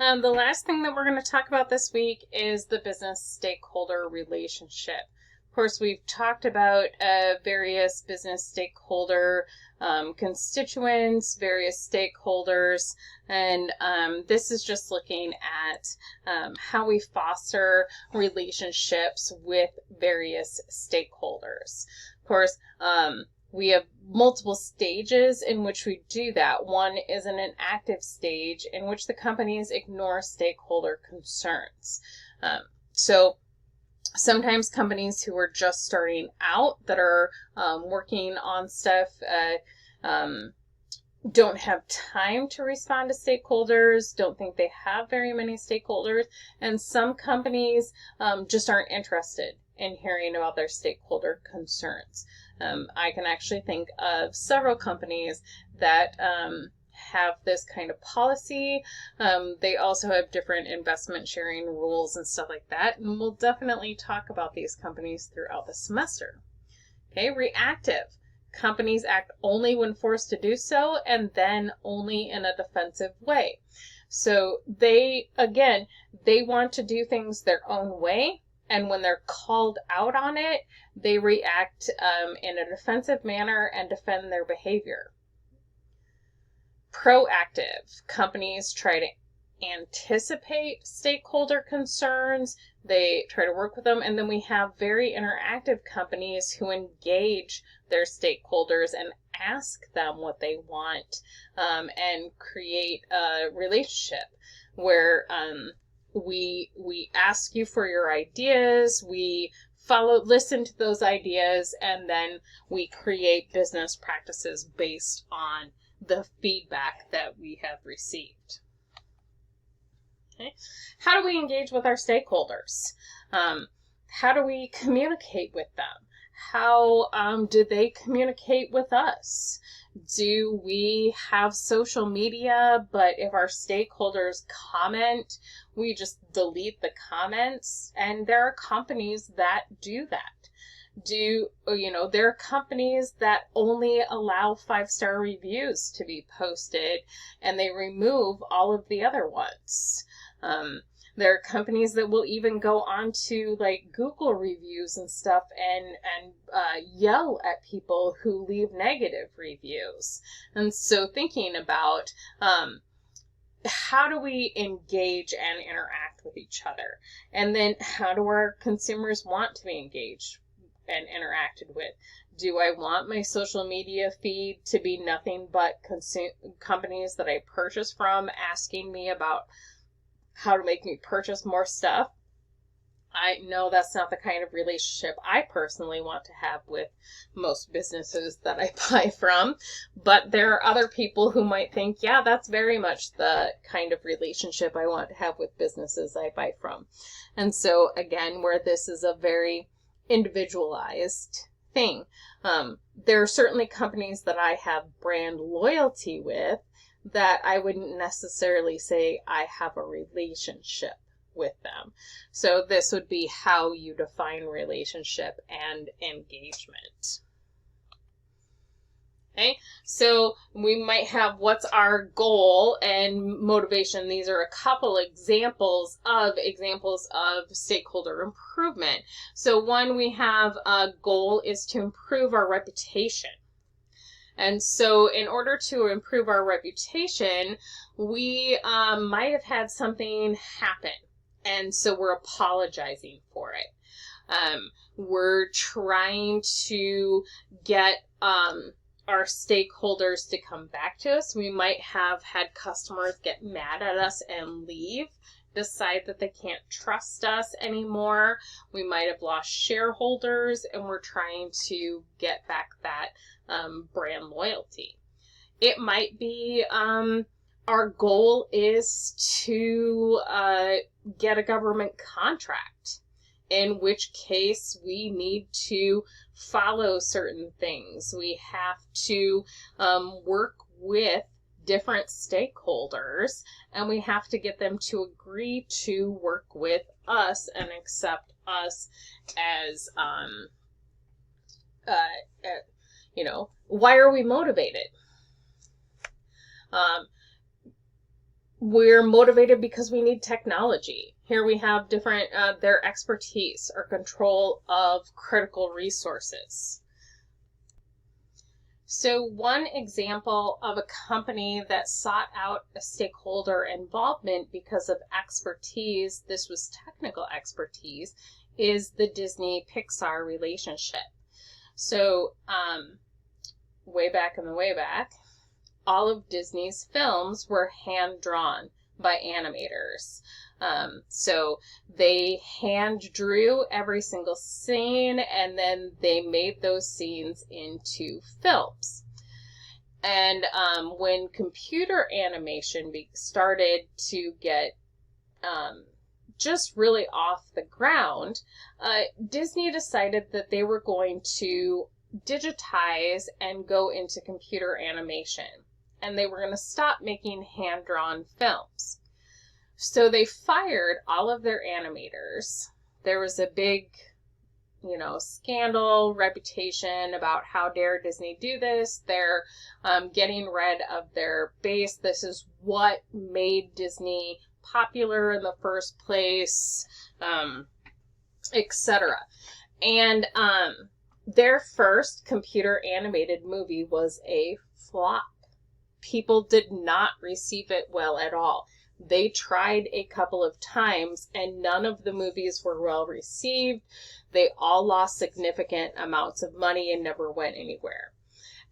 The last thing that we're going to talk about this week is the business stakeholder relationship. Of course, we've talked about various business stakeholder constituents, various stakeholders, and this is just looking at how we foster relationships with various stakeholders. Of course, we have multiple stages in which we do that. One is in an active stage in which the companies ignore stakeholder concerns. So sometimes companies who are just starting out that are working on stuff don't have time to respond to stakeholders, don't think they have very many stakeholders, and some companies just aren't interested in hearing about their stakeholder concerns. I can actually think of several companies that have this kind of policy. They also have different investment sharing rules and stuff like that, and we'll definitely talk about these companies throughout the semester. Okay, reactive. Companies act only when forced to do so, and then only in a defensive way. So they want to do things their own way, and when they're called out on it, they react in a defensive manner and defend their behavior. Proactive. Companies try to anticipate stakeholder concerns. They try to work with them. And then we have very interactive companies who engage their stakeholders and ask them what they want and create a relationship where we ask you for your ideas, we listen to those ideas, and then we create business practices based on the feedback that we have received. Okay. How do we engage with our stakeholders? How do we communicate with them? How do they communicate with us? Do we have social media, but if our stakeholders comment, we just delete the comments? And there are companies that do that. There are companies that only allow 5-star reviews to be posted and they remove all of the other ones. There are companies that will even go on to like Google reviews and stuff and yell at people who leave negative reviews. And so thinking about how do we engage and interact with each other? And then how do our consumers want to be engaged and interacted with? Do I want my social media feed to be nothing but companies that I purchase from asking me about how to make me purchase more stuff? I know that's not the kind of relationship I personally want to have with most businesses that I buy from, but there are other people who might think, yeah, that's very much the kind of relationship I want to have with businesses I buy from. And so again, where this is a very individualized thing. There are certainly companies that I have brand loyalty with that I wouldn't necessarily say I have a relationship with them. So this would be how you define relationship and engagement. Okay, so we might have what's our goal and motivation. These are a couple examples of stakeholder improvement. So one, we have a goal is to improve our reputation. And so in order to improve our reputation, we might have had something happen. And so we're apologizing for it. We're trying to get our stakeholders to come back to us. We might have had customers get mad at us and leave, decide that they can't trust us anymore. We might have lost shareholders, and we're trying to get back that brand loyalty. It might be our goal is to get a government contract, in which case we need to follow certain things. We have to work with different stakeholders, and we have to get them to agree to work with us and accept us as, why are we motivated? we're motivated because we need technology. Here we have different, their expertise or control of critical resources. So one example of a company that sought out a stakeholder involvement because of expertise, this was technical expertise, is the Disney-Pixar relationship. So way back, all of Disney's films were hand-drawn by animators. So they hand drew every single scene, and then they made those scenes into films. And when computer animation started to get just really off the ground, Disney decided that they were going to digitize and go into computer animation. And they were going to stop making hand-drawn films. So they fired all of their animators. There was a big, scandal, reputation about how dare Disney do this. They're getting rid of their base. This is what made Disney popular in the first place, etc. And their first computer animated movie was a flop. People did not receive it well at all. They tried a couple of times and none of the movies were well received. They all lost significant amounts of money and never went anywhere.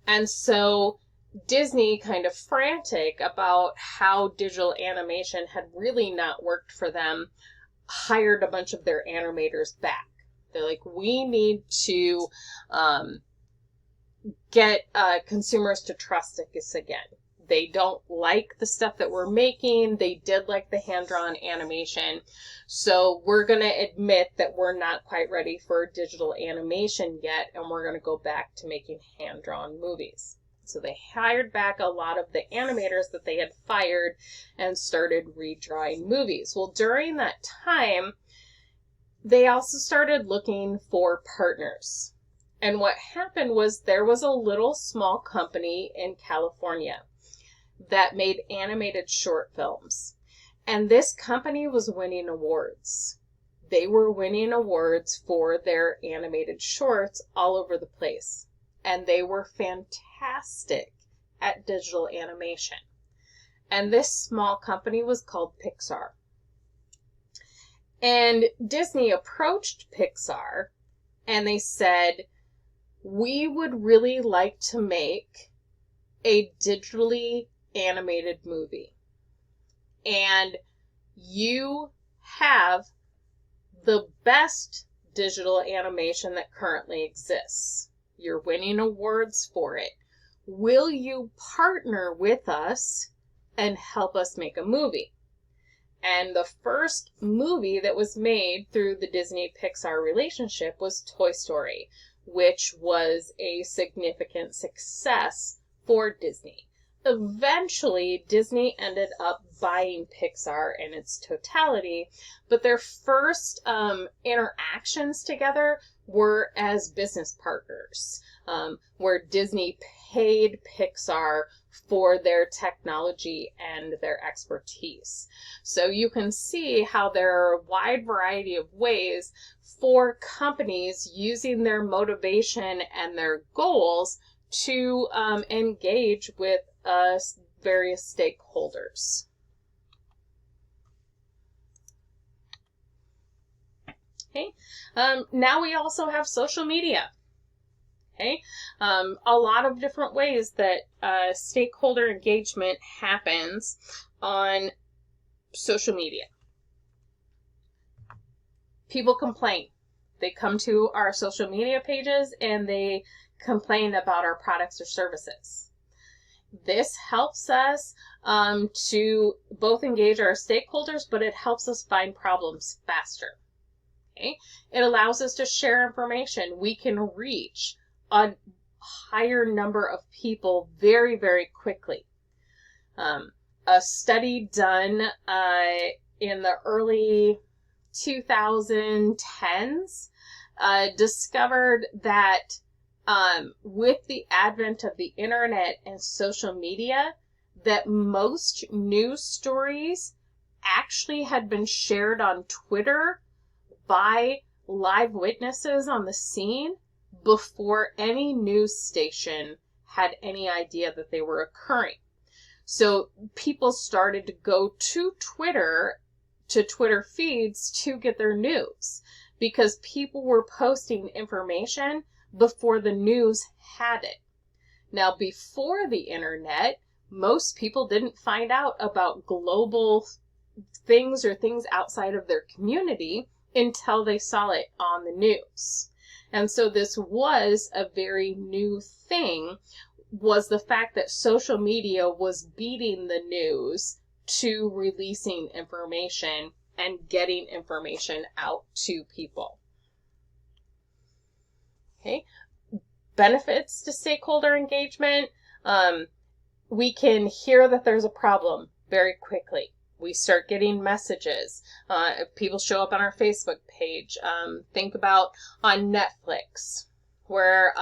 And so Disney, kind of frantic about how digital animation had really not worked for them, hired a bunch of their animators back. They're like, we need to get consumers to trust us again. They don't like the stuff that we're making. They did like the hand-drawn animation. So we're going to admit that we're not quite ready for digital animation yet, and we're going to go back to making hand-drawn movies. So they hired back a lot of the animators that they had fired and started redrawing movies. Well, during that time, they also started looking for partners. And what happened was there was a little small company in California that made animated short films. And this company was winning awards. They were winning awards for their animated shorts all over the place. And they were fantastic at digital animation. And this small company was called Pixar. And Disney approached Pixar and they said, we would really like to make a digitally animated movie. And you have the best digital animation that currently exists. You're winning awards for it. Will you partner with us and help us make a movie? And the first movie that was made through the Disney-Pixar relationship was Toy Story, which was a significant success for Disney. Eventually, Disney ended up buying Pixar in its totality, but their first interactions together were as business partners, where Disney paid Pixar for their technology and their expertise. So you can see how there are a wide variety of ways for companies using their motivation and their goals to engage with various stakeholders. Okay. Now we also have social media. Okay. A lot of different ways that stakeholder engagement happens on social media. People complain. They come to our social media pages and they complain about our products or services. This helps us to both engage our stakeholders, but it helps us find problems faster. Okay? It allows us to share information. We can reach a higher number of people very, very quickly. A study done in the early 2010s discovered that with the advent of the internet and social media, that most news stories actually had been shared on Twitter by live witnesses on the scene before any news station had any idea that they were occurring. So people started to go to Twitter feeds to get their news because people were posting information before the news had it. Now, before the internet, most people didn't find out about global things or things outside of their community until they saw it on the news. And so this was a very new thing, was the fact that social media was beating the news to releasing information and getting information out to people. Okay, benefits to stakeholder engagement. We can hear that there's a problem very quickly. We start getting messages. If people show up on our Facebook page. Think about on Netflix, where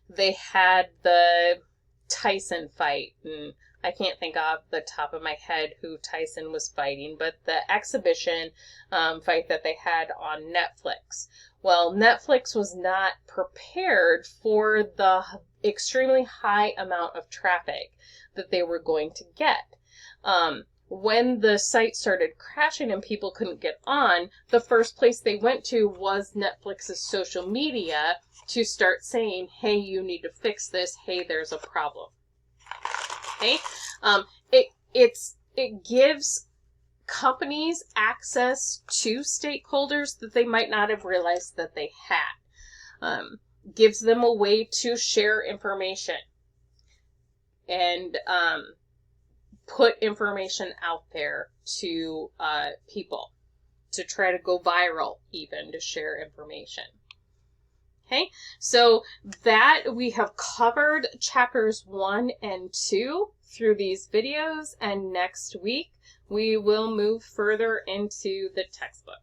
they had the Tyson fight, and I can't think off the top of my head who Tyson was fighting, but the exhibition fight that they had on Netflix. Well, Netflix was not prepared for the extremely high amount of traffic that they were going to get. When the site started crashing and people couldn't get on, the first place they went to was Netflix's social media to start saying, hey, you need to fix this. Hey, there's a problem. Okay? It gives companies access to stakeholders that they might not have realized that they had. Gives them a way to share information and put information out there to people, to try to go viral, even to share information. Okay, so that we have covered chapters 1 and 2 through these videos, and next week we will move further into the textbook.